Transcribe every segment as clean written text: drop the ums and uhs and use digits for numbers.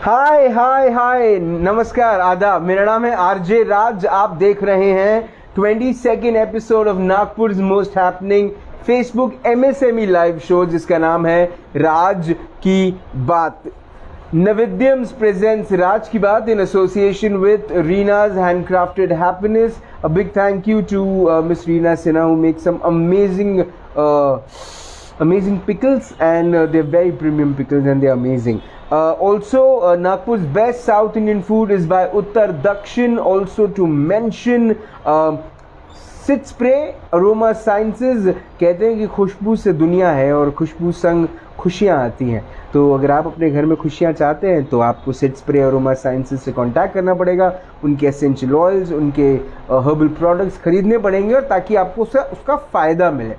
हाय हाय हाय, नमस्कार, आदाब। मेरा नाम है आरजे राज। आप देख रहे हैं 22nd episode of Nagpur's most happening Facebook MSME live show, जिसका नाम है राज की बात। Navidyams presents Raj Ki Baat in association with Reena's Handcrafted Happiness. A big thank you to Miss Reena Sinha, who makes some amazing pickles, and they're very premium pickles and they're amazing. Also, Nagpur's best South Indian food is by Uttar Dakshin. Also to mention, सिट spray aroma sciences कहते हैं कि खुशबू से दुनिया है और खुशबू संग खुशियाँ आती हैं। तो अगर आप अपने घर में खुशियाँ चाहते हैं तो आपको सिट स्प्रे अरोमा साइंसेज से कांटेक्ट करना पड़ेगा। उनके एसेंशियल ऑयल्स, उनके हर्बल प्रोडक्ट्स खरीदने पड़ेंगे और ताकि आपको उसका फ़ायदा मिले।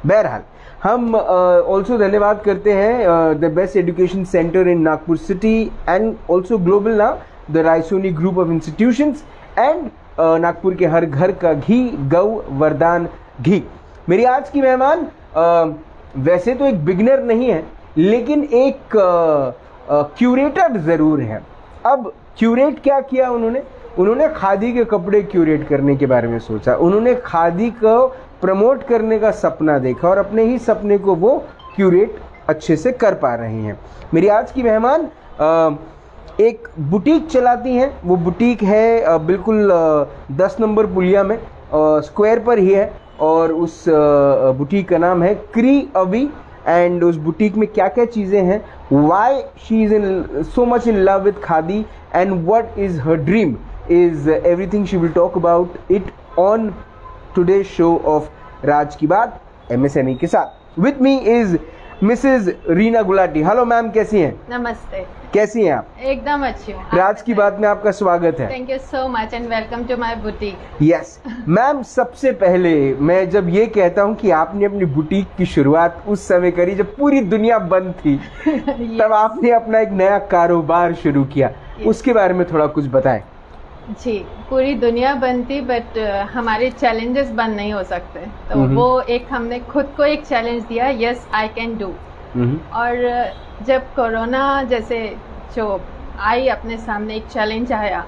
बहरहाल, हम ऑल्सो धन्यवाद करते हैं the best education centre in Nagpur city and also global now, the Raisoni group of institutions and Nagpur के हर घर का घी, गौ वरदान घी। मेरी आज की मेहमान वैसे तो एक बिगनर नहीं है, लेकिन एक क्यूरेटर ज़रूर है। अब क्यूरेट क्या किया उन्होंने खादी के कपड़े क्यूरेट करने के बारे में सोचा। उन्होंने खादी को प्रमोट करने का सपना देखा और अपने ही सपने को वो क्यूरेट अच्छे से कर पा रही हैं। मेरी आज की मेहमान एक बुटीक चलाती हैं। वो बुटीक है बिल्कुल 10 नंबर पुलिया में, स्क्वायर पर ही है, और उस बुटीक का नाम है क्री अवी। एंड उस बुटीक में क्या क्या चीज़ें हैं, why she is in so much in love with khadi and what is her dream, is everything she will talk about it on today show of Raj ki Baat MSME के साथ। With me is Mrs Reena Gulati. Hello ma'am, कैसी हैं? नमस्ते। कैसी हैं आप? एकदम अच्छी हूँ। राज की बात में आपका स्वागत है। Thank you so much and welcome to my boutique. Yes ma'am, सबसे पहले मैं जब ये कहता हूँ कि आपने अपनी बुटीक की शुरुआत उस समय करी जब पूरी दुनिया बंद थी तब आपने अपना एक नया कारोबार शुरू किया, उसके बारे में थोड़ा कुछ बताएं। जी, पूरी दुनिया बंद थी, बट हमारे चैलेंजेस बंद नहीं हो सकते, तो वो एक हमने खुद को एक चैलेंज दिया, यस आई कैन डू। और जब कोरोना जैसे जो आई अपने सामने, एक चैलेंज आया,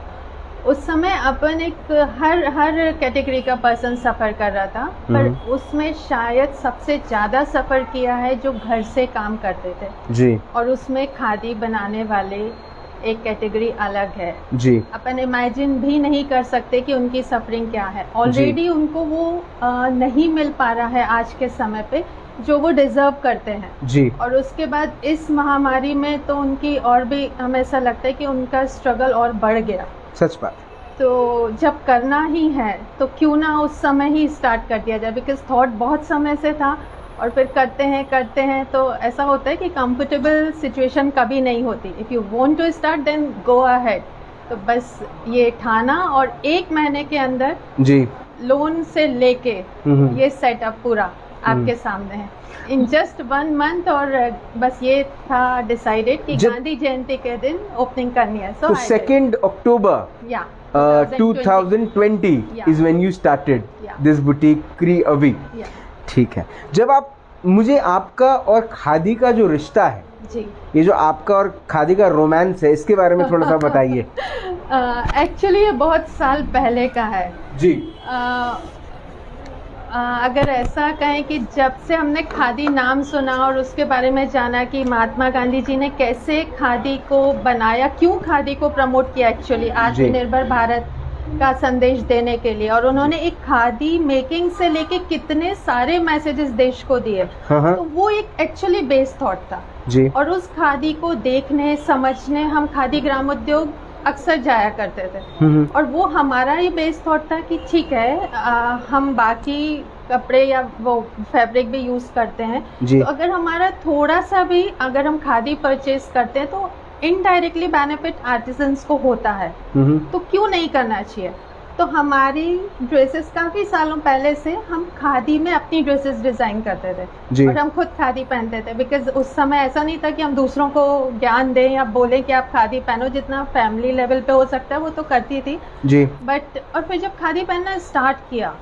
उस समय अपन एक हर कैटेगरी का पर्सन सफ़र कर रहा था, पर उसमें शायद सबसे ज़्यादा सफ़र किया है जो घर से काम करते थे जी। और उसमें खादी बनाने वाले एक कैटेगरी अलग है जी। अपन इमेजिन भी नहीं कर सकते कि उनकी सफरिंग क्या है। ऑलरेडी उनको वो नहीं मिल पा रहा है आज के समय पे जो वो डिजर्व करते हैं जी। और उसके बाद इस महामारी में तो उनकी और भी, हमें ऐसा लगता है कि उनका स्ट्रगल और बढ़ गया। सच बात। तो जब करना ही है तो क्यों ना उस समय ही स्टार्ट कर दिया जाए, बिकॉज थॉट बहुत समय से था और फिर करते हैं तो ऐसा होता है कि कंफर्टेबल सिचुएशन कभी नहीं होती। If you want to start then go ahead. तो बस ये ठाना और 1 महीने के अंदर जी लोन से लेके ये सेटअप पूरा आपके सामने है इन जस्ट 1 मंथ। और बस ये था डिसाइडेड कि गांधी जयंती के दिन ओपनिंग करनी है। सो 2 अक्टूबर 2020 is when you started this boutique क्री अवी। ठीक है। जब आप मुझे आपका और खादी का जो रिश्ता है जी, ये जो आपका और खादी का रोमांस है, इसके बारे में थोड़ा सा बताइए। एक्चुअली ये बहुत साल पहले का है जी। अगर ऐसा कहें कि जब से हमने खादी नाम सुना और उसके बारे में जाना कि महात्मा गांधी जी ने कैसे खादी को बनाया, क्यों खादी को प्रमोट किया, एक्चुअली आत्मनिर्भर भारत का संदेश देने के लिए, और उन्होंने एक खादी मेकिंग से लेके कितने सारे मैसेजेस देश को दिए, तो वो एक एक्चुअली बेस थॉट था जी। और उस खादी को देखने समझने हम खादी ग्रामोद्योग अक्सर जाया करते थे, और वो हमारा ही बेस थॉट था कि ठीक है हम बाकी कपड़े या वो फैब्रिक भी यूज करते हैं, तो अगर हमारा थोड़ा सा भी अगर हम खादी परचेज करते हैं तो इनडायरेक्टली बेनिफिट आर्टिजन्स को होता है, तो क्यों नहीं करना चाहिए। तो हमारी ड्रेसेस काफी सालों पहले से हम खादी में अपनी ड्रेसेस डिजाइन करते थे और हम खुद खादी पहनते थे, बिकॉज उस समय ऐसा नहीं था कि हम दूसरों को ज्ञान दें या बोलें कि आप खादी पहनो। जितना फैमिली लेवल पे हो सकता है वो तो करती थी जी। बट और फिर जब खादी पहनना स्टार्ट किया,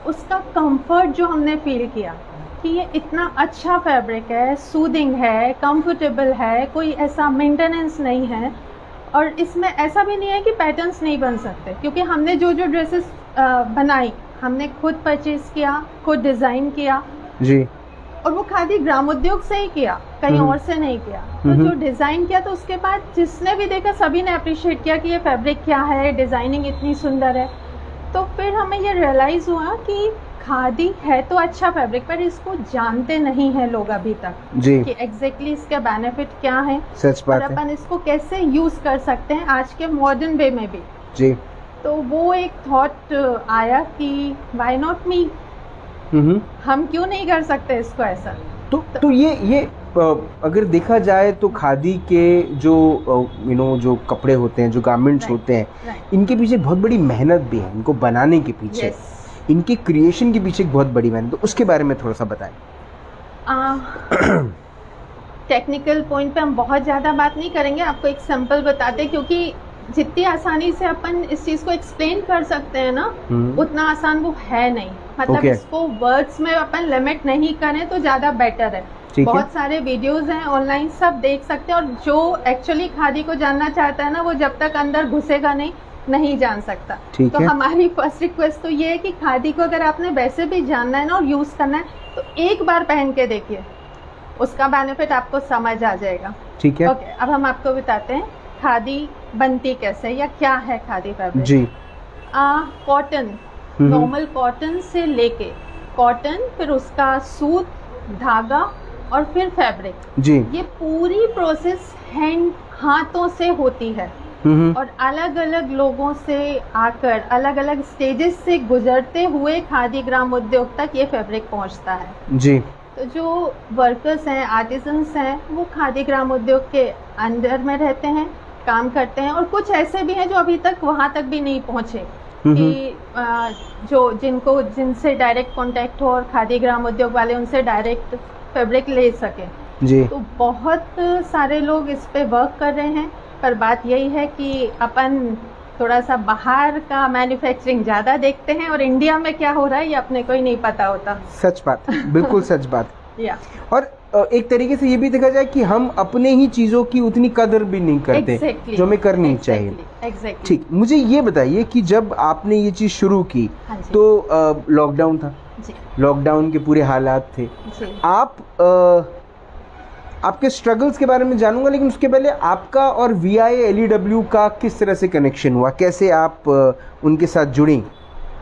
उसका कंफर्ट जो हमने फील किया कि ये इतना अच्छा फैब्रिक है, सूदिंग है, कंफर्टेबल है, कोई ऐसा मेंटेनेंस नहीं है, और इसमें ऐसा भी नहीं है कि पैटर्न्स नहीं बन सकते, क्योंकि हमने जो जो ड्रेसेस बनाई हमने खुद परचेज किया, खुद डिज़ाइन किया जी, और वो खादी ग्रामोद्योग से ही किया, कहीं और से नहीं किया। तो जो डिज़ाइन किया तो उसके बाद जिसने भी देखा सभी ने अप्रिशिएट किया कि ये फैब्रिक क्या है, डिज़ाइनिंग इतनी सुंदर है। तो फिर हमें ये रियलाइज़ हुआ कि खादी है तो अच्छा फैब्रिक, पर इसको जानते नहीं हैं लोग अभी तक जी, कि एग्जैक्टली इसका बेनिफिट क्या है, सच बात और है अपन इसको कैसे यूज़ कर सकते हैं आज के मॉडर्न वे में भी। जी। तो वो एक थॉट आया कि व्हाई नॉट मी, हम क्यों नहीं कर सकते इसको ऐसा। तो ये अगर देखा जाए तो खादी के जो जो कपड़े होते हैं, जो गारमेंट्स होते हैं, इनके पीछे बहुत बड़ी मेहनत भी है, इनको बनाने के पीछे, इनके क्रिएशन के पीछे एक बहुत बड़ी मेहनत। तो उसके बारे में थोड़ा सा बताएं। टेक्निकल पॉइंट पे हम बहुत ज़्यादा बात नहीं करेंगे, आपको एक सिंपल बताते, क्योंकि जितनी आसानी से अपन इस चीज़ को एक्सप्लेन कर सकते हैं ना, उतना आसान वो है नहीं। मतलब इसको वर्ड्स में अपन लिमिट नहीं करें तो ज़्यादा बेटर है। बहुत सारे वीडियोस हैं ऑनलाइन, सब देख सकते हैं, और जो एक्चुअली खादी को जानना चाहता है ना, वो जब तक अंदर घुसेगा नहीं जान सकता। तो हमारी फर्स्ट रिक्वेस्ट तो ये है कि खादी को अगर आपने वैसे भी जानना है ना और यूज़ करना है, तो एक बार पहन के देखिए, उसका बेनिफिट आपको समझ आ जाएगा। ठीक है। ओके, अब हम आपको बताते हैं खादी बनती कैसे, या क्या है खादी फैब्रिक जी। कॉटन, नॉर्मल कॉटन से लेके कॉटन, फिर उसका सूत, धागा और फिर फैब्रिक जी, ये पूरी प्रोसेस हाथों से होती है, और अलग अलग लोगों से आकर अलग अलग स्टेजेस से गुजरते हुए खादी ग्राम उद्योग तक ये फैब्रिक पहुंचता है जी। तो जो वर्कर्स हैं, आर्टिजन्स हैं, वो खादी ग्राम उद्योग के अंदर में रहते हैं, काम करते हैं, और कुछ ऐसे भी हैं जो अभी तक वहां तक भी नहीं पहुंचे कि जिनसे डायरेक्ट कांटेक्ट हो और खादी ग्राम उद्योग वाले उनसे डायरेक्ट फैब्रिक ले सके जी। तो बहुत सारे लोग इस पे वर्क कर रहे हैं, पर बात यही है कि अपन थोड़ा सा बाहर का मैन्युफैक्चरिंग ज्यादा देखते हैं, और इंडिया में क्या हो रहा है ये अपने को ही नहीं पता होता। सच बात, बिल्कुल सच बात। या और एक तरीके से ये भी देखा जाए कि हम अपने ही चीजों की उतनी कदर भी नहीं करते, जो हमें करनी चाहिए। ठीक, मुझे ये बताइए कि जब आपने ये चीज शुरू की तो लॉकडाउन था, लॉकडाउन के पूरे हालात थे, आपके स्ट्रगल्स के बारे में जानूंगा, लेकिन उसके पहले आपका और VIA-LEW का किस तरह से कनेक्शन हुआ, कैसे आप उनके साथ जुड़ी?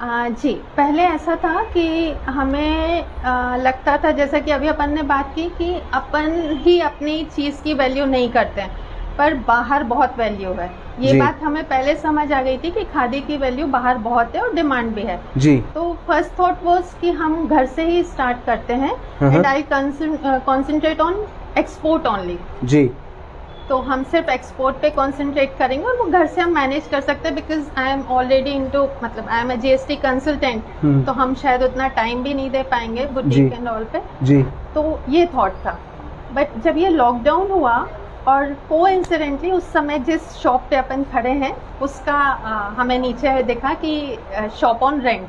जी, पहले ऐसा था कि हमें लगता था, जैसा कि अभी अपन ने बात की, कि अपन ही अपनी चीज़ की वैल्यू नहीं करते हैं, पर बाहर बहुत वैल्यू है। ये बात हमें पहले समझ आ गई थी कि खादी की वैल्यू बाहर बहुत है और डिमांड भी है जी। तो फर्स्ट थॉट वाज कि हम घर से ही स्टार्ट करते हैं, and I concentrate on export only जी। तो हम सिर्फ एक्सपोर्ट पे कंसंट्रेट करेंगे, और वो घर से हम मैनेज कर सकते हैं, because I am already into, मतलब I am a GST consultant, तो हम शायद उतना टाइम भी नहीं दे पाएंगे बुटीक एंड ऑल पे जी। तो ये थॉट था। बट जब ये लॉकडाउन हुआ, और कोइंसिडेंटली उस समय जिस शॉप पे अपन खड़े हैं उसका हमें नीचे देखा कि शॉप ऑन रेंट,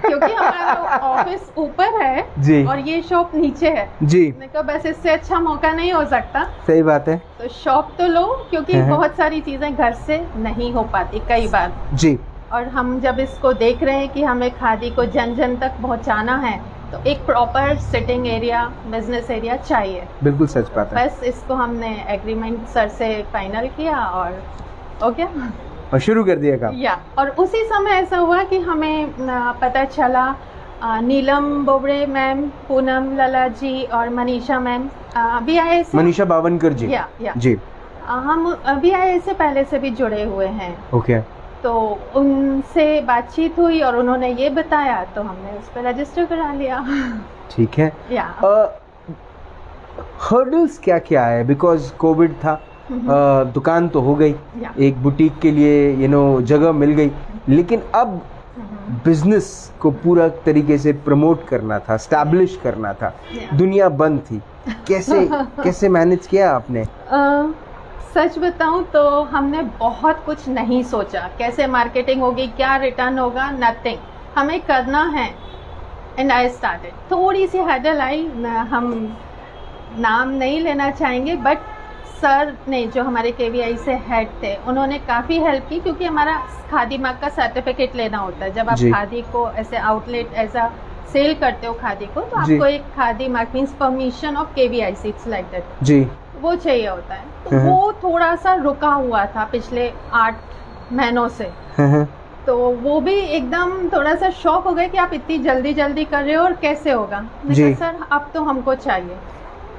क्योंकि हमारा ऑफिस ऊपर है जी, और ये शॉप नीचे है जी। मैंने कहा बस इससे अच्छा मौका नहीं हो सकता। सही बात है। तो शॉप तो लो, क्योंकि बहुत सारी चीजें घर से नहीं हो पाती कई बार जी। और हम जब इसको देख रहे हैं कि हमें खादी को जन जन तक पहुंचाना है, तो एक proper sitting area, business area चाहिए। बिल्कुल सच बात है। बस इसको हमने एग्रीमेंट सर से फाइनल किया और हो गया, और शुरू कर दिया काम। या और उसी समय ऐसा हुआ कि हमें पता चला, नीलम बोबड़े मैम, पूनम लला जी और मनीषा मैम, VIA से, मनीषा बावनकर जी जी, हम VIA से पहले से भी जुड़े हुए हैं। ओके। तो उनसे बातचीत हुई और उन्होंने ये बताया, तो हमने उस पर रजिस्टर करा लिया। ठीक है। हर्डल्स क्या क्या है, बिकॉज कोविड था, दुकान तो हो गई, एक बुटीक के लिए जगह मिल गई, लेकिन अब बिजनेस को पूरा तरीके से प्रमोट करना था, स्टैब्लिश करना था, दुनिया बंद थी, कैसे मैनेज किया आपने? सच बताऊं तो हमने बहुत कुछ नहीं सोचा, कैसे मार्केटिंग होगी, क्या रिटर्न होगा, नथिंग। हमें करना है, एंड आई स्टार्टेड। थोड़ी सी हर्डल आई, हम नाम नहीं लेना चाहेंगे, बट सर ने जो हमारे KVI से हेड थे उन्होंने काफ़ी हेल्प की, क्योंकि हमारा खादी मार्क का सर्टिफिकेट लेना होता है। जब आप खादी को ऐसे आउटलेट ऐसा सेल करते हो खादी को, तो आपको एक khadi mark means permission of KVI, it's like that जी, वो चाहिए होता है। तो वो थोड़ा सा रुका हुआ था पिछले 8 महीनों से। तो वो भी एकदम थोड़ा सा शॉक हो गए कि आप इतनी जल्दी जल्दी कर रहे हो और कैसे होगा। मैंने कहा सर अब तो हमको चाहिए,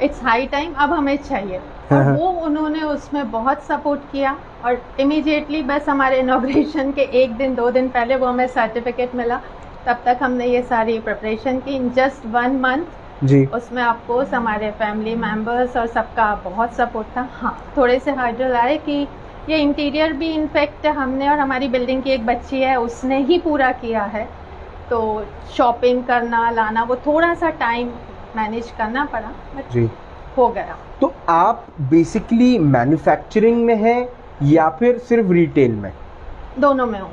इट्स हाई टाइम, अब हमें चाहिए। और वो उन्होंने उसमें बहुत सपोर्ट किया, और इमीडिएटली बस हमारे इनॉग्रेशन के 1 दिन 2 दिन पहले वो हमें सर्टिफिकेट मिला। तब तक हमने ये सारी प्रिपरेशन की इन जस्ट 1 मंथ जी। उसमें आपको हमारे फैमिली मेंबर्स और सबका बहुत सपोर्ट था। हाँ, थोड़े से हर्डल आए कि ये इंटीरियर भी इनफैक्ट हमने और हमारी बिल्डिंग की एक बच्ची है उसने ही पूरा किया है, तो शॉपिंग करना लाना वो थोड़ा सा टाइम मैनेज करना पड़ा, बट जी हो गया। तो आप बेसिकली मैन्युफैक्चरिंग में हैं या फिर सिर्फ रिटेल में? दोनों में हूँ।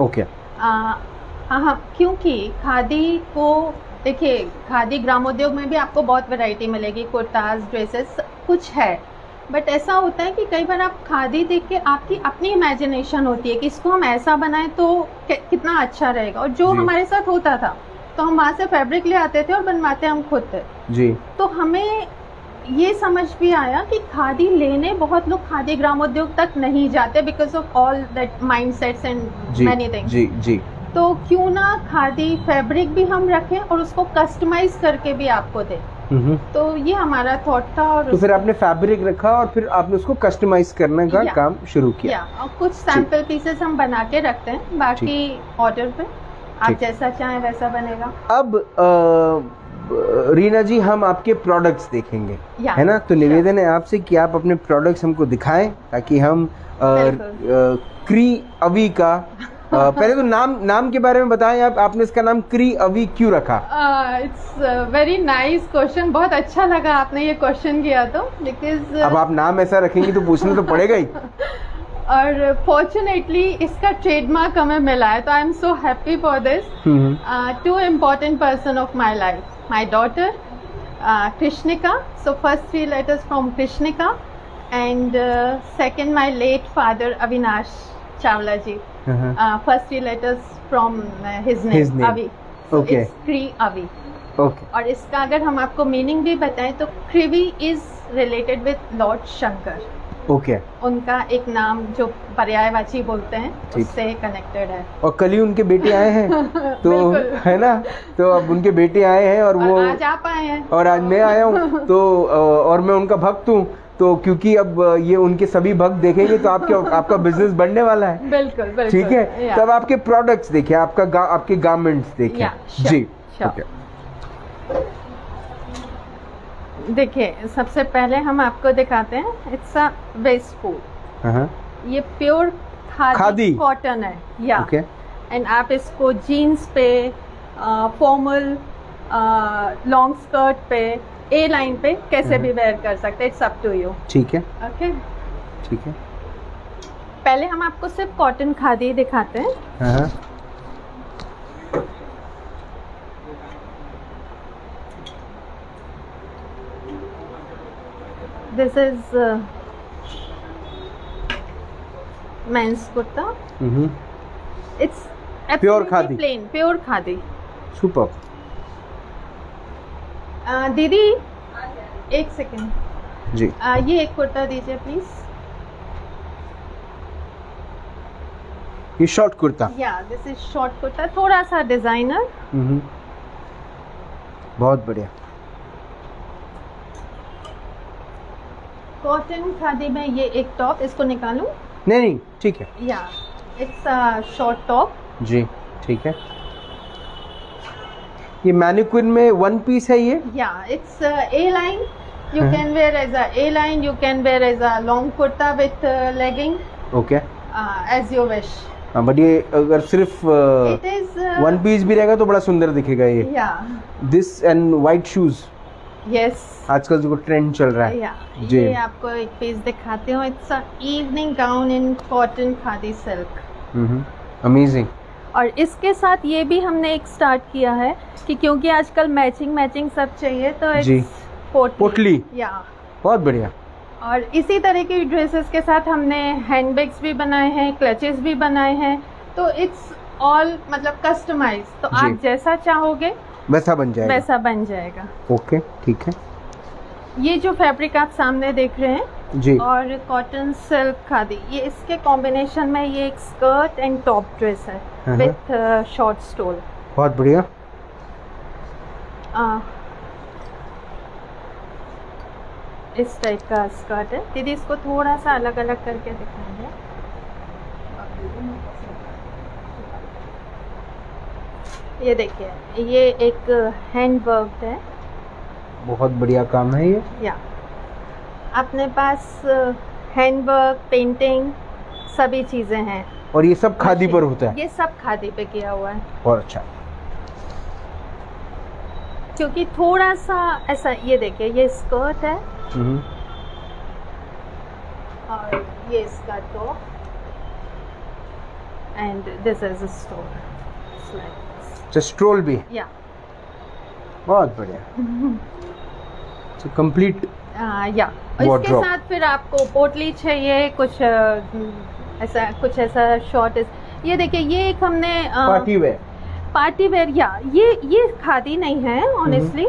ओके। हाँ, क्योंकि खादी को देखिए, खादी ग्रामोद्योग में भी आपको बहुत वैरायटी मिलेगी, कुर्ताज, ड्रेसेस, कुछ है। बट ऐसा होता है कि कई बार आप खादी देख के आपकी अपनी इमेजिनेशन होती है कि इसको हम ऐसा बनाएं तो कितना अच्छा रहेगा, और जो हमारे साथ होता था, तो हम वहाँ से फैब्रिक ले आते थे और बनवाते हम खुद थे जी। तो हमें ये समझ भी आया कि खादी लेने बहुत लोग खादी ग्रामोद्योग तक नहीं जाते because of all that mindsets and many things जी जी। तो क्यों ना खादी फैब्रिक भी हम रखें और उसको कस्टमाइज करके भी आपको दें। तो ये हमारा थॉट था। और तो फिर आपने फैब्रिक रखा और फिर आपने उसको कस्टमाइज करने का काम शुरू किया। और कुछ सैंपल पीसेस हम बना के रखते हैं, बाकी ऑर्डर पे आप जैसा चाहें वैसा बनेगा। अब रीना जी, हम आपके प्रोडक्ट्स देखेंगे, है ना? तो निवेदन है आपसे कि आप अपने प्रोडक्ट्स हमको दिखाएं ताकि हम क्री अवी का पहले तो नाम के बारे में बताएं। आपने इसका नाम क्री अवी क्यों रखा? इट्स वेरी नाइस क्वेश्चन, बहुत अच्छा लगा आपने ये क्वेश्चन किया तो, बिकॉज अब आप नाम ऐसा रखेंगे तो पूछना तो पड़ेगा ही। और फॉर्चुनेटली इसका ट्रेडमार्क हमें मिला है, तो I am so happy for this. 2 important person of my life, my daughter Krishnika, so first 3 letters from Krishnika, and second my late father Avinash Chawla ji. First 3 letters from his name Avi, so okay. It's Kri Avi. Okay. और इसका अगर हम आपको meaning भी बताएं तो Krivi is related with Lord Shankar. Okay. उनका एक नाम जो पर्यायवाची बोलते हैं उससे कनेक्टेड है। और कल ही उनके बेटे आए हैं तो है ना, तो अब उनके बेटे आए हैं और वो आज आप आए हैं और आज मैं आया हूँ तो और मैं उनका भक्त हूँ, तो क्योंकि अब ये उनके सभी भक्त देखेंगे तो आपका बिजनेस बढ़ने वाला है। बिल्कुल बिल्कुल। ठीक है, तब आपके प्रोडक्ट्स देखिए, आपके गारमेंट्स देखिए जी। देखिए, सबसे पहले हम आपको दिखाते हैं, इट्स अ वेस्टकोट। ये प्योर खादी कॉटन है या एंड आप इसको जीन्स पे, फॉर्मल लॉन्ग स्कर्ट पे, ए लाइन पे कैसे भी वेयर कर सकते हैं, इट्स अप टू यू। ठीक है, ओके ठीक है। पहले हम आपको सिर्फ कॉटन खादी दिखाते हैं। This is men's kurta. It's pure khadi, plain, pure khadi. Super. दीदी एक सेकेंड जी। ये एक कुर्ता दीजिए प्लीज। ये शॉर्ट कुर्ता। या दिस इज शॉर्ट कुर्ता, थोड़ा सा डिजाइनर। बहुत बढ़िया। कॉटन खादी में ये एक टॉप, इसको निकालूं? नहीं ठीक है। या इट्स अ शॉर्ट टॉप जी, ठीक है। ये मैनिक्विन में 1 पीस है ये? या it's A line, you can wear as a A line, you can wear as a long kurta with legging. Okay, as you wish. But ये अगर सिर्फ 1 पीस भी रहेगा तो बड़ा सुंदर दिखेगा ये। या this and white shoes. Yes, आजकल जो ट्रेंड चल रहा है जी। ये आपको एक पीस दिखाती हूँ, it's a evening gown in cotton khadi silk. Amazing. और इसके साथ ये भी हमने एक स्टार्ट किया है कि क्योंकि आजकल मैचिंग सब चाहिए तो जी पोटली या बहुत बढ़िया। और इसी तरह की ड्रेसेस के साथ हमने हैंडबैग्स भी बनाए हैं, क्लचेस भी बनाए हैं, तो इट्स ऑल मतलब कस्टमाइज, तो आप जैसा चाहोगे वैसा बन जाएगा। ओके ठीक है। ये जो फैब्रिक आप सामने देख रहे हैं जी, और कॉटन सिल्क खादी, ये इसके कॉम्बिनेशन में ये एक स्कर्ट एंड टॉप ड्रेस है विथ शॉर्ट स्टोल। बहुत बढ़िया। इस टाइप का स्कर्ट है। दीदी इसको थोड़ा सा अलग अलग करके दिखाएंगे। ये देखिए ये एक हैंड वर्क है, बहुत बढ़िया काम है ये। या अपने पास हैंड वर्क, पेंटिंग सभी चीजें हैं। और ये सब खादी पर होता है? ये सब खादी पे किया हुआ है। बहुत अच्छा। क्योंकि थोड़ा सा ऐसा, ये देखिए ये स्कर्ट है और ये इसका top and this is a stroll भी, या बहुत बढ़िया। तो कंप्लीट या इसके साथ फिर आपको पोटली चाहिए, कुछ ऐसा शॉर्ट। ये देखिए ये एक हमने पार्टी वेयर, या ये खादी नहीं है ऑनेस्टली,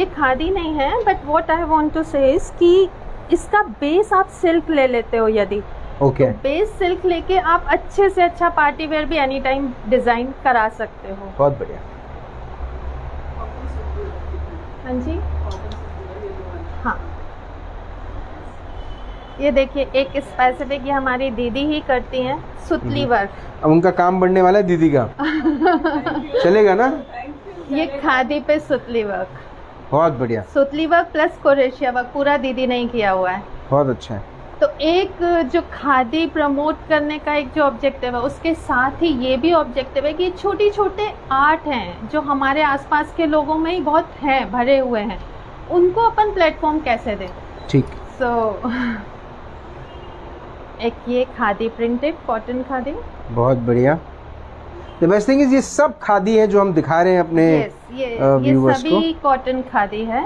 ये खादी नहीं है, but what I want to say is कि इसका बेस आप सिल्क ले लेते हो, यदि तो बेस सिल्क लेके आप अच्छे से अच्छा पार्टी वेयर भी एनी टाइम डिजाइन करा सकते हो। बहुत बढ़िया। हाँ जी, हाँ ये देखिए एक स्पेसिफिक, ये हमारी दीदी ही करती हैं, सुतली वर्क। अब उनका काम बढ़ने वाला है दीदी का। चलेगा ना? ये खादी पे सुतली वर्क, बहुत बढ़िया। सुतली वर्क प्लस क्रोशिया वर्क पूरा दीदी ने किया हुआ है। बहुत अच्छा है। तो एक जो खादी प्रमोट करने का एक जो ऑब्जेक्टिव है, उसके साथ ही ये भी ऑब्जेक्टिव है कि छोटे छोटे आर्ट हैं जो हमारे आसपास के लोगों में ही बहुत हैं, भरे हुए हैं, उनको अपन प्लेटफॉर्म कैसे दें। ठीक। एक ये खादी प्रिंटेड कॉटन खादी, बहुत बढ़िया। द बेस्ट थिंग इज ये सब खादी है जो हम दिखा रहे हैं अपने व्यूअर्स को। ये सभी कॉटन खादी है।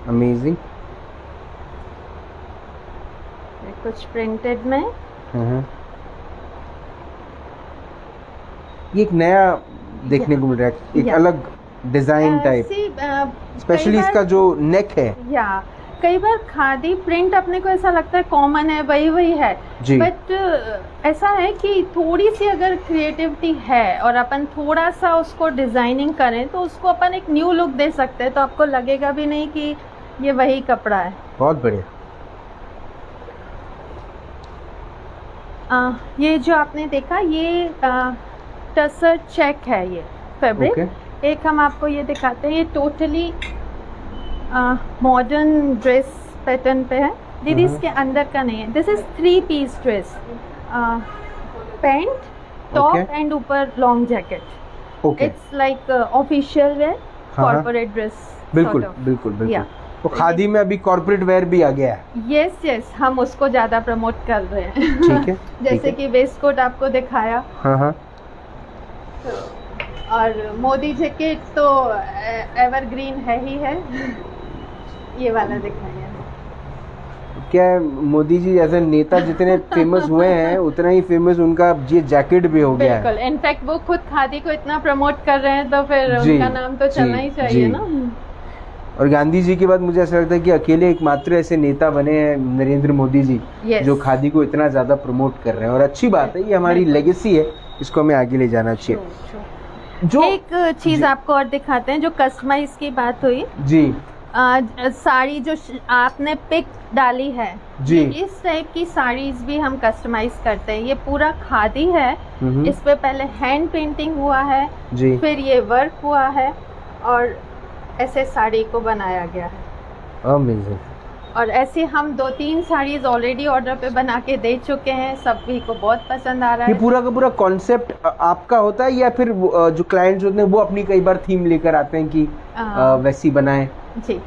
अमेजिंग। कुछ प्रिंटेड में, ये एक नया देखने को मिल रहा है, एक अलग डिजाइन टाइप, स्पेशली इसका जो नेक है। या कई बार खादी प्रिंट अपने को ऐसा लगता है कॉमन है, वही है, बट ऐसा है कि थोड़ी सी अगर क्रिएटिविटी है और अपन थोड़ा सा उसको डिजाइनिंग करें तो उसको अपन एक न्यू लुक दे सकते हैं, तो आपको लगेगा भी नहीं कि ये वही कपड़ा है। बहुत बढ़िया। ये जो आपने देखा ये टसर चेक है, ये फैब्रिक। एक हम आपको ये दिखाते हैं, ये टोटली मॉडर्न ड्रेस पैटर्न पे है दीदी, इसके अंदर का नहीं है। This is 3 piece dress, pant, top and ऊपर long jacket. It's like official wear, corporate dress. बिल्कुल बिल्कुल बिल्कुल। तो खादी में अभी कॉर्पोरेट वेयर भी आ गया है। यस, हम उसको ज्यादा प्रमोट कर रहे हैं। ठीक है। जैसे कि वेस्ट कोट आपको दिखाया, हाँ। और मोदी जैकेट तो एवरग्रीन है ही है। ये वाला दिखाया। क्या मोदी जी एज ए नेता जितने फेमस हुए हैं उतना ही फेमस उनका ये जैकेट भी हो गया है। बिल्कुल, इनफैक्ट वो खुद खादी को इतना प्रमोट कर रहे हैं तो फिर उनका नाम तो चलना ही चाहिए ना। और गांधी जी के बाद मुझे ऐसा लगता है कि अकेले एकमात्र ऐसे नेता बने हैं नरेंद्र मोदी जी, जो खादी को इतना ज्यादा प्रमोट कर रहे हैं, और अच्छी बात है, ये हमारी लेगेसी है, इसको हमें आगे ले जाना चाहिए। जो एक चीज आपको और दिखाते हैं, जो कस्टमाइज की बात हुई जी, साड़ी जो आपने पिक डाली है जी, इस टाइप की साड़ीज भी हम कस्टमाइज करते हैं। ये पूरा खादी है, इस पे पहले हैंड पेंटिंग हुआ है जी, फिर ये वर्क हुआ है और ऐसे साड़ी को बनाया गया है। अमेजिंग। और ऐसे हम 2-3 साड़ीज ऑलरेडी ऑर्डर पे बना के दे चुके हैं, सभी को बहुत पसंद आ रहा है। ये पूरा का पूरा कॉन्सेप्ट आपका होता है या फिर जो क्लाइंट्स होते हैं वो अपनी कई बार थीम लेकर आते हैं कि वैसी बनाएं? जी,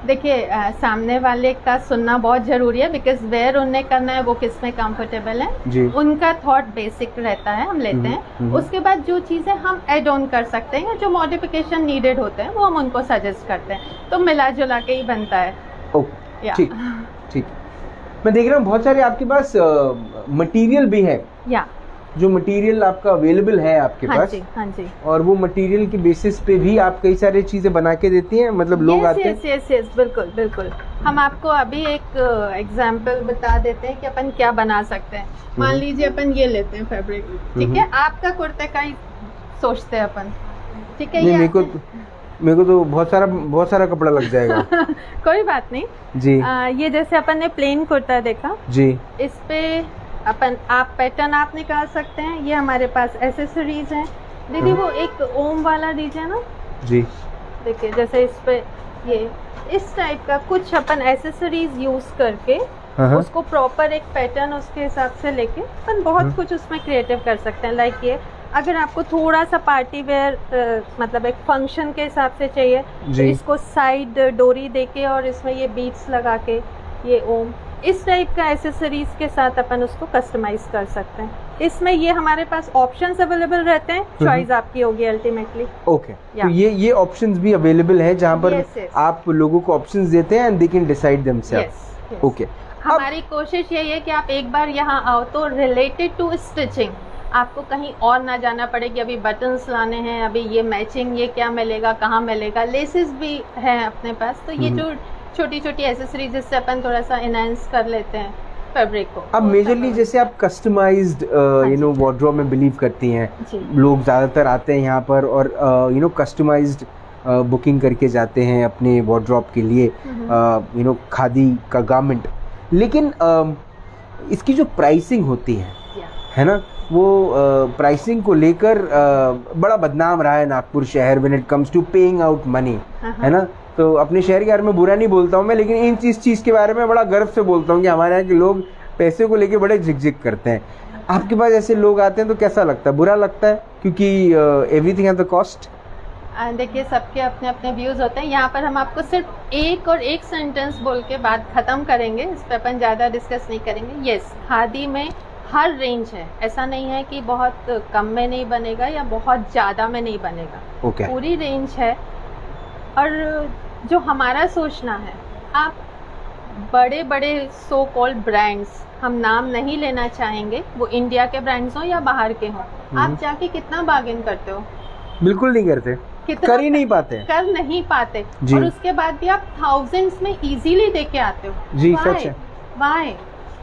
देखिए सामने वाले का सुनना बहुत जरूरी है, बिकॉज वेयर उन्हें करना है वो किस में कंफर्टेबल है, उनका थॉट बेसिक रहता है, हम लेते हैं। उसके बाद जो चीजें हम ऐड ऑन कर सकते हैं, जो मॉडिफिकेशन नीडेड होते हैं वो हम उनको सजेस्ट करते हैं, तो मिला जुला के ही बनता है। ठीक ठीक। मैं देख रहा हूँ बहुत सारे आपके पास मटेरियल भी है, जो मटेरियल आपका अवेलेबल है आपके पास। हाँ जी। और वो मटेरियल के बेसिस पे भी आप कई सारी चीजें बना के देती हैं, मतलब लोग आते हैं। यस, बिल्कुल बिल्कुल। हम आपको अभी एक एग्जांपल बता देते हैं कि अपन क्या बना सकते हैं। मान लीजिए अपन ये लेते हैं फैब्रिक, ठीक है, आपका कुर्ते का ही सोचते हैं अपन, ठीक है। मेरे को तो बहुत सारा कपड़ा लग जाएगा। कोई बात नहीं जी। ये जैसे अपन ने प्लेन कुर्ता देखा जी, इस पे आप पैटर्न आप निकाल सकते हैं। ये हमारे पास एसेसरीज हैं दीदी, वो एक ओम वाला दीजिए ना जी। देखिए जैसे इस पे ये इस टाइप का कुछ अपन एसेसरीज यूज करके उसको प्रॉपर एक पैटर्न उसके हिसाब से लेके अपन बहुत कुछ उसमें क्रिएटिव कर सकते हैं। लाइक ये अगर आपको थोड़ा सा पार्टी वेयर मतलब एक फंक्शन के हिसाब से चाहिए तो इसको साइड डोरी देके और इसमें ये बीड्स लगा के ये ओम इस टाइप का एसेसरीज के साथ अपन उसको कस्टमाइज कर सकते हैं। इसमें ये हमारे पास ऑप्शंस अवेलेबल रहते हैं, चॉइस आपकी होगी अल्टीमेटली। ओके, तो ये ऑप्शंस भी अवेलेबल है जहाँ पर आप लोगों को ऑप्शंस देते हैं and they can decide themself. Okay, हमारी कोशिश यही है कि आप एक बार यहाँ आओ तो रिलेटेड टू स्टिचिंग आपको कहीं और ना जाना पड़े कि अभी बटन्स लाने हैं, अभी ये मैचिंग ये क्या मिलेगा, कहाँ मिलेगा। लेसेस भी है अपने पास, तो ये जो छोटी छोटी एसेसरीज जिससे अपन थोड़ा सा एनहांस कर लेते हैं फैब्रिक को। अब मेजरली जैसे आप कस्टमाइज्ड वार्डरोब में बिलीव करती हैं, लोग ज़्यादातर आते हैं यहाँ पर और कस्टमाइज्ड बुकिंग करके जाते हैं अपने वार्डरोब के लिए, खादी का गारमेंट। लेकिन इसकी जो प्राइसिंग होती है ना, वो प्राइसिंग को लेकर बड़ा बदनाम रहा है नागपुर शहर when it comes to paying out money, है ना। तो अपने शहर के बारे में बुरा नहीं बोलता हूँ मैं, लेकिन इस चीज़ के बारे में बड़ा गर्व से बोलता हूँ कि हमारे यहाँ के लोग पैसे को लेके बड़े झिकझिक करते हैं। आपके पास ऐसे लोग आते हैं तो कैसा लगता है? बुरा लगता है क्योंकि एवरीथिंग एट द कॉस्ट? देखिए सबके अपने अपने व्यूज होते हैं। यहाँ पर हम आपको सिर्फ एक सेंटेंस बोल के बात खत्म करेंगे, इस पर अपन ज़्यादा डिस्कस नहीं करेंगे। यस, खादी में हर रेंज है, ऐसा नहीं है कि बहुत कम में नहीं बनेगा या बहुत ज़्यादा में नहीं बनेगा। पूरी रेंज है। और जो हमारा सोचना है, आप बड़े बड़े सो कॉल्ड ब्रांड्स, हम नाम नहीं लेना चाहेंगे, वो इंडिया के ब्रांड्स हो या बाहर के हों, आप जाके कितना बार्गेन करते हो? बिल्कुल नहीं करते, कर ही नहीं पाते, कर नहीं पाते। और उसके बाद भी आप थाउजेंड्स में इजीली दे के आते हो जी। सच है। वाई?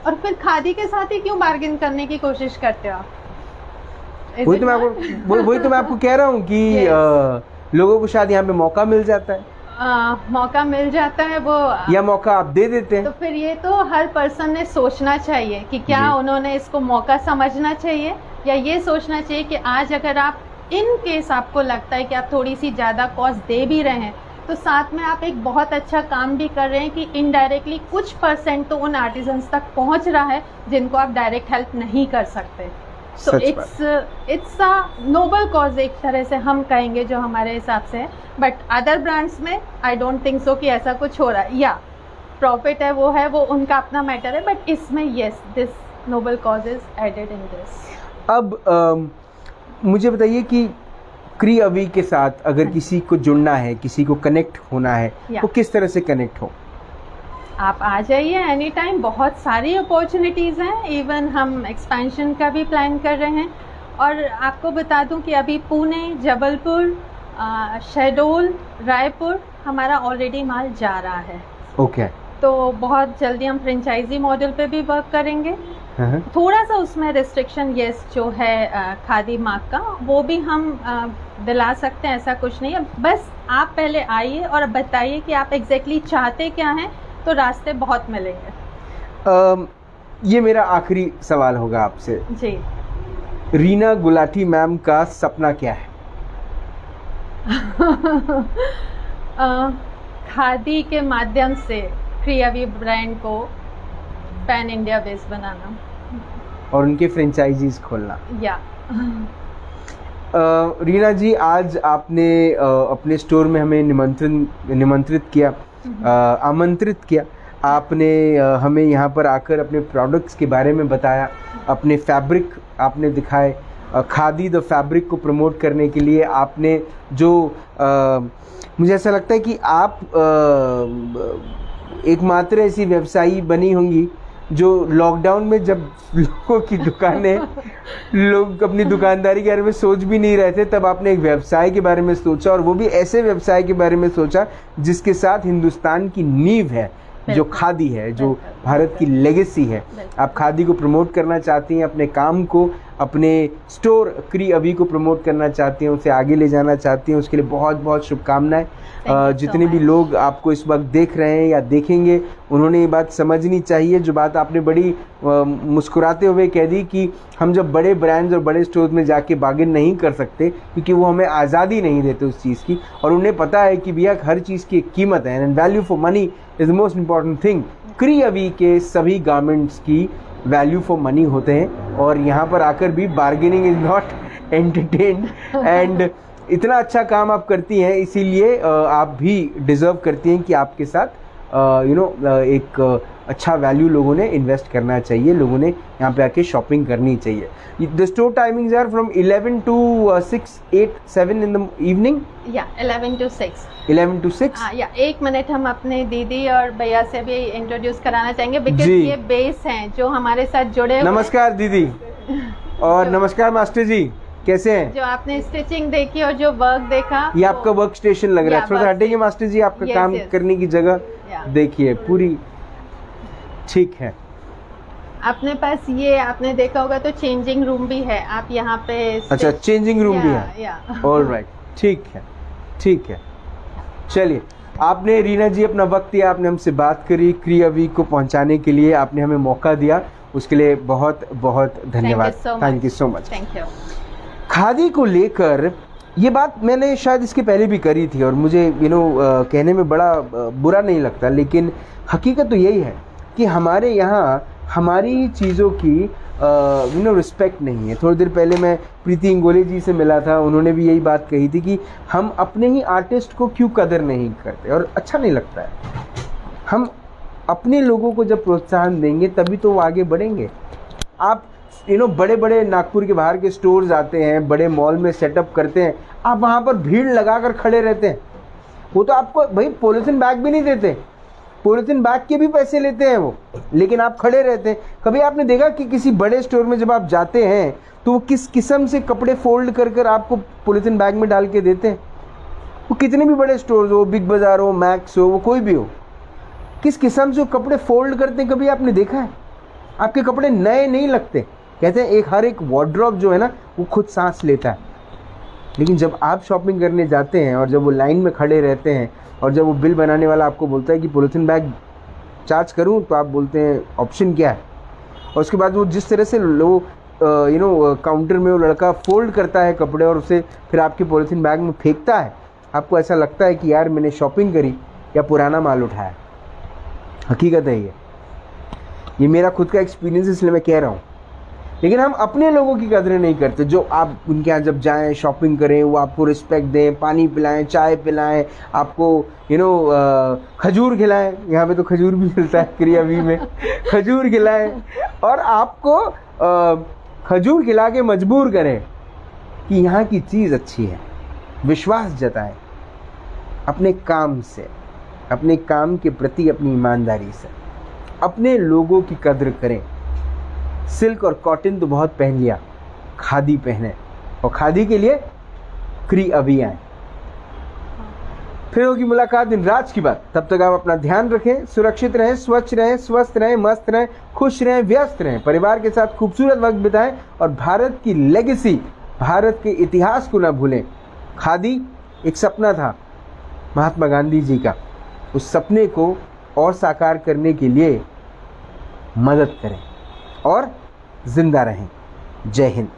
और फिर खादी के साथ ही क्यों बार्गेन करने की कोशिश करते हो आप? वही तो मैं आपको कह रहा हूँ कि लोगों को शायद यहाँ पे मौका मिल जाता है, मौका मिल जाता है वो, या मौका आप दे देते हैं। तो फिर ये तो हर पर्सन ने सोचना चाहिए कि क्या उन्होंने इसको मौका समझना चाहिए, या ये सोचना चाहिए कि आज अगर आप इन केस आपको लगता है कि आप थोड़ी सी ज़्यादा कॉस्ट दे भी रहे हैं, तो साथ में आप एक बहुत अच्छा काम भी कर रहे हैं कि इनडायरेक्टली कुछ परसेंट तो उन आर्टिजन्स तक पहुंच रहा है जिनको आप डायरेक्ट हेल्प नहीं कर सकते। So it's a noble cause एक तरह से हम कहेंगे जो हमारे हिसाब से है। बट अदर ब्रांड्स में आई डोंट थिंक सो कि ऐसा कुछ हो रहा है, या प्रॉफिट है वो उनका अपना मैटर है। बट इसमें yes, this noble cause is added in this. अब मुझे बताइए कि क्री अवी के साथ अगर किसी को जुड़ना है, किसी को कनेक्ट होना है, तो किस तरह से कनेक्ट हो? आप आ जाइए एनी टाइम, बहुत सारी अपॉर्चुनिटीज़ हैं। इवन हम एक्सपेंशन का भी प्लान कर रहे हैं। और आपको बता दूं कि अभी पुणे, जबलपुर, शहडोल, रायपुर हमारा ऑलरेडी माल जा रहा है। ओके। तो बहुत जल्दी हम फ्रेंचाइजी मॉडल पे भी वर्क करेंगे। थोड़ा सा उसमें रिस्ट्रिक्शन यस जो है खादी मार्क का, वो भी हम दिला सकते हैं, ऐसा कुछ नहीं है। बस आप पहले आइए और बताइए कि आप एग्जैक्टली चाहते क्या हैं, तो रास्ते बहुत मिलेंगे। ये मेरा आखिरी सवाल होगा आपसे जी। रीना गुलाटी मैम का सपना क्या है? खादी के माध्यम से क्री अवी ब्रांड को पैन इंडिया बेस बनाना और उनके फ्रेंचाइजीज खोलना। या रीना जी, आज आपने अपने स्टोर में हमें निमंत्रित किया आमंत्रित किया, आपने हमें यहाँ पर आकर अपने प्रोडक्ट्स के बारे में बताया, अपने फैब्रिक आपने दिखाए, खादी द फैब्रिक को प्रमोट करने के लिए आपने जो मुझे ऐसा लगता है कि आप एकमात्र ऐसी व्यवसायी बनी होंगी जो लॉकडाउन में जब लोगों की दुकानें लोग अपनी दुकानदारी के बारे में सोच भी नहीं रहे थे, तब आपने एक व्यवसाय के बारे में सोचा, और वो भी ऐसे व्यवसाय के बारे में सोचा जिसके साथ हिंदुस्तान की नींव है, जो खादी है, जो भारत की लेगेसी है। आप खादी को प्रमोट करना चाहती हैं, अपने काम को, अपने स्टोर क्री अभी को प्रमोट करना चाहती हैं, उसे आगे ले जाना चाहती हैं, उसके लिए बहुत बहुत शुभकामनाएं। जितने भी लोग आपको इस वक्त देख रहे हैं या देखेंगे, उन्होंने ये बात समझनी चाहिए, जो बात आपने बड़ी मुस्कुराते हुए कह दी कि हम जब बड़े ब्रांड्स और बड़े स्टोर्स में जाके बार्गेन नहीं कर सकते क्योंकि वो हमें आज़ादी नहीं देते उस चीज़ की, और उन्हें पता है कि भैया हर चीज़ की एक कीमत है, and value for money is the most important thing. क्री अभी के सभी गारमेंट्स की वैल्यू फॉर मनी होते हैं, और यहाँ पर आकर भी bargaining is not entertained, and इतना अच्छा काम आप करती हैं, इसीलिए आप भी डिज़र्व करती हैं कि आपके साथ एक अच्छा वैल्यू लोगों ने इन्वेस्ट करना चाहिए, लोगों ने यहाँ पे आके शॉपिंग करनी चाहिए। The store timings are from 11 to 6, 8, 7 in the evening? Yeah, 11 to 6. 11 to 6? या 1 मिनट हम अपने दीदी और भैया से भी इंट्रोड्यूस कराना चाहेंगे, बिकॉज ये बेस हैं जो हमारे साथ जुड़े हुए। नमस्कार दीदी और नमस्कार मास्टर जी, कैसे हैं? जो आपने स्टिचिंग देखी और जो वर्क देखा, ये आपका वर्क स्टेशन लग रहा है। थोड़ा सा हटेंगे मास्टर जी, आपका काम करने की जगह देखिए पूरी ठीक है। अपने पास ये आपने देखा होगा तो चेंजिंग रूम भी है, आप यहाँ पे। अच्छा, चेंजिंग रूम भी है, ऑलराइट, ठीक है ठीक है। चलिए, आपने रीना जी अपना वक्त दिया, आपने हमसे बात करी, क्रिया वीक को पहुंचाने के लिए आपने हमें मौका दिया, उसके लिए बहुत बहुत धन्यवाद। Thank you so much. Thank you. Khadi को लेकर ये बात मैंने शायद इसके पहले भी करी थी, और मुझे कहने में बड़ा बुरा नहीं लगता, लेकिन हकीकत तो यही है कि हमारे यहाँ हमारी चीज़ों की रिस्पेक्ट नहीं है। थोड़ी देर पहले मैं प्रीति इंगोले जी से मिला था, उन्होंने भी यही बात कही थी कि हम अपने ही आर्टिस्ट को क्यों कदर नहीं करते, और अच्छा नहीं लगता है। हम अपने लोगों को जब प्रोत्साहन देंगे तभी तो वो आगे बढ़ेंगे। आप बड़े बड़े नागपुर के बाहर के स्टोर्स आते हैं, बड़े मॉल में सेटअप करते हैं, आप वहाँ पर भीड़ लगा कर खड़े रहते हैं, वो तो आपको भाई पॉलिथीन बैग भी नहीं देते, पॉलिथीन बैग के भी पैसे लेते हैं वो, लेकिन आप खड़े रहते हैं। कभी आपने देखा कि किसी बड़े स्टोर में जब आप जाते हैं तो वो किस किस्म से कपड़े फोल्ड कर कर आपको पॉलिथीन बैग में डाल के देते हैं? वो कितने भी बड़े स्टोर हो, बिग बाजार हो, मैक्स हो, वो कोई भी हो, किस किस्म से वो कपड़े फोल्ड करते हैं, कभी आपने देखा है? आपके कपड़े नए नहीं लगते। कहते हैं हर एक वार्डरोब जो है ना वो खुद सांस लेता है। लेकिन जब आप शॉपिंग करने जाते हैं और जब वो लाइन में खड़े रहते हैं और जब वो बिल बनाने वाला आपको बोलता है कि पॉलिथीन बैग चार्ज करूं, तो आप बोलते हैं ऑप्शन क्या है, और उसके बाद वो जिस तरह से लो काउंटर में वो लड़का फोल्ड करता है कपड़े और उसे फिर आपके पॉलिथीन बैग में फेंकता है, आपको ऐसा लगता है कि यार मैंने शॉपिंग करी या पुराना माल उठाया। हकीकत है ये मेरा खुद का एक्सपीरियंस, इसलिए मैं कह रहा हूँ। लेकिन हम अपने लोगों की कदर नहीं करते, जो आप उनके यहाँ जब जाएं शॉपिंग करें, वो आपको रिस्पेक्ट दें, पानी पिलाएं, चाय पिलाएं, आपको खजूर खिलाएं। यहाँ पे तो खजूर भी मिलता है क्रियावी में, खजूर खिलाएं और आपको खजूर खिला के मजबूर करें कि यहाँ की चीज़ अच्छी है। विश्वास जताएं अपने काम से, अपने काम के प्रति अपनी ईमानदारी से, अपने लोगों की कदर करें। सिल्क और कॉटन तो बहुत पहन लिया, खादी पहने, और खादी के लिए क्री अभी आए। फिर होगी मुलाकात दिन राज की बात। तब तक आप अपना ध्यान रखें, सुरक्षित रहें, स्वच्छ रहें, स्वस्थ रहें, मस्त रहें, खुश रहें, व्यस्त रहें, परिवार के साथ खूबसूरत वक्त बिताएं, और भारत की लेगेसी, भारत के इतिहास को ना भूलें। खादी एक सपना था महात्मा गांधी जी का, उस सपने को और साकार करने के लिए मदद करें और जिंदा रहें। जय हिंद।